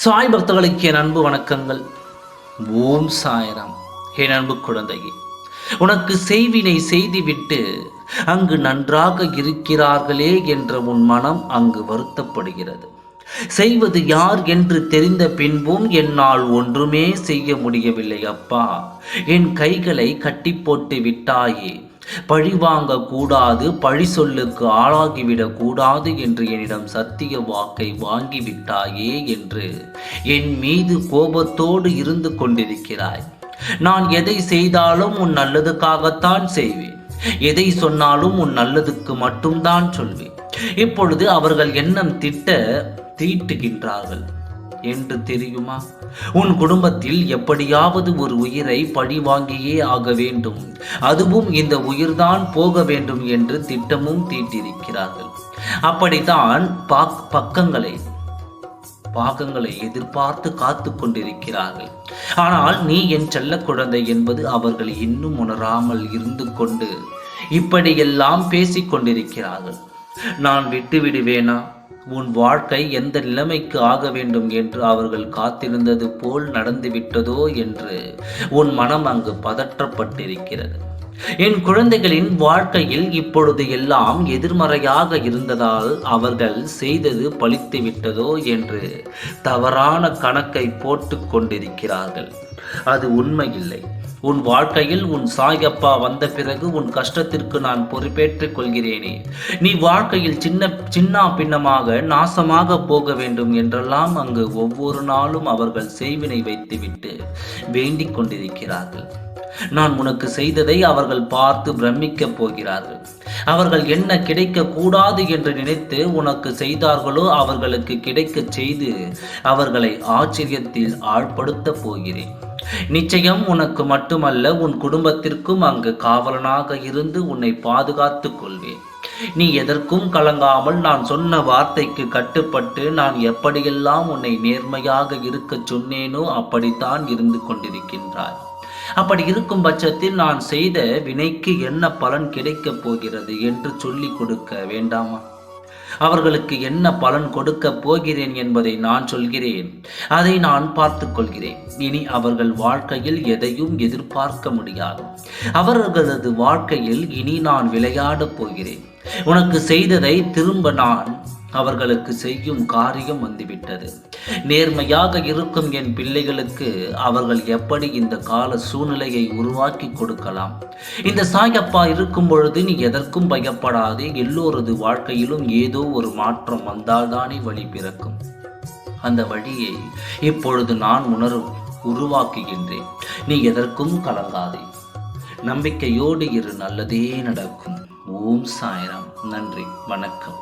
சாய் பக்தர்களுக்கு என் அன்பு வணக்கங்கள். ஓம் சாய்ராம். என் அன்பு குழந்தையே, உனக்கு செய்வினை செய்துவிட்டு அங்கு நன்றாக இருக்கிறார்களே என்ற உன் மனம் அங்கு வருத்தப்படுகிறது. செய்வது யார் என்று தெரிந்த பின்பும் என்னால் ஒன்றுமே செய்ய முடியவில்லை அப்பா. என் கைகளை கட்டி போட்டு விட்டாயே. பழி வாங்க கூடாது, பழி சொல்லுக்கு ஆளாகிவிடக் கூடாது என்று என்னிடம் சத்திய வாக்கை வாங்கிவிட்டாயே என்று என் மீது கோபத்தோடு இருந்து கொண்டிருக்கிறாய். நான் எதை செய்தாலும் உன் நல்லதுக்காகத்தான் செய்வேன். எதை சொன்னாலும் உன் நல்லதுக்கு மட்டும்தான் சொல்வேன். இப்பொழுது அவர்கள் எண்ணம் தீட்டுகின்றார்கள் என்று தெரியுமா? உன் குடும்பத்தில் எப்படியாவது ஒரு உயிரை பழி வாங்கியே ஆக வேண்டும், அதுவும் இந்த உயிர்தான் போக வேண்டும் என்று திட்டமும் தீட்டிருக்கிறார்கள். அப்படித்தான் பாகங்களை எதிர்பார்த்து காத்து கொண்டிருக்கிறார்கள். ஆனால் நீ என் செல்ல குழந்தை என்பது அவர்கள் இன்னும் உணராமல் இருந்து கொண்டு இப்படியெல்லாம் பேசிக் கொண்டிருக்கிறார்கள். நான் விட்டு விடுவேனா? உன் வாழ்க்கை எந்த நிலைமைக்கு ஆக வேண்டும் என்று அவர்கள் காத்திருந்தது போல் நடந்துவிட்டதோ என்று உன் மனம் அங்கு பதற்றப்பட்டிருக்கிறது. என் குழந்தைகளின் வாழ்க்கையில் இப்பொழுது எல்லாம் எதிர்மறையாக இருந்ததால் அவர்கள் செய்தது பலித்து விட்டதோ என்று தவறான கணக்கை போட்டு கொண்டிருக்கிறார்கள். அது உண்மையில்லை. உன் வாழ்க்கையில் உன் சாயப்பா வந்த பிறகு உன் கஷ்டத்திற்கு நான் பொறுப்பேற்றுக் கொள்கிறேனே. நீ வாழ்க்கையில் சின்ன பின்னமாக நாசமாக போக வேண்டும் என்றெல்லாம் அங்கு ஒவ்வொரு நாளும் அவர்கள் செய்வினை வைத்துவிட்டு வேண்டிக் கொண்டிருக்கிறார்கள். நான் உனக்கு செய்ததை அவர்கள் பார்த்து பிரமிக்கப் போகிறார்கள். அவர்கள் என்ன கிடைக்க கூடாது என்று நினைத்து உனக்கு செய்தார்களோ அவர்களுக்கு கிடைக்க செய்து அவர்களை ஆச்சரியத்தில் ஆழ்படுத்தப் போகிறேன். நிச்சயம் உனக்கு மட்டுமல்ல, உன் குடும்பத்திற்கும் அங்கு காவலனாக இருந்து உன்னை பாதுகாத்துக் கொள்வேன். நீ எதற்கும் கலங்காமல் நான் சொன்ன வார்த்தைக்கு கட்டுப்பட்டு நான் எப்படியெல்லாம் உன்னை நேர்மையாக இருக்க சொன்னேனோ அப்படித்தான் இருந்து கொண்டிருக்கின்றாய். அப்படி இருக்கும் பட்சத்தில் நான் செய்த வினைக்கு என்ன பலன் கிடைக்கப் போகிறது என்று சொல்லிக் கொடுக்க வேண்டாமா? அவர்களுக்கு என்ன பலன் கொடுக்க போகிறேன் என்பதை நான் சொல்கிறேன். அதை நான் பார்த்துக் கொள்கிறேன். இனி அவர்கள் வாழ்க்கையில் எதையும் எதிர்பார்க்க முடியாது. அவர்களது வாழ்க்கையில் இனி நான் விளையாடப் போகிறேன். உனக்கு செய்ததை திரும்ப நான் அவர்களுக்கு செய்யும் காரியம் வந்துவிட்டது. நேர்மையாக இருக்கும் என் பிள்ளைகளுக்கு அவர்கள் எப்படி இந்த கால சூழ்நிலையை உருவாக்கி கொடுக்கலாம்? இந்த சாயப்பா இருக்கும் பொழுது நீ எதற்கும் பயப்படாதே. எல்லோரது வாழ்க்கையிலும் ஏதோ ஒரு மாற்றம் வந்தால்தானே வழி பிறக்கும். அந்த வழியை இப்பொழுது நான் உருவாக்குகின்றேன். நீ எதற்கும் கலங்காதே. நம்பிக்கையோடு இரு, நல்லதே நடக்கும். ஓம் சாய்ராம். நன்றி, வணக்கம்.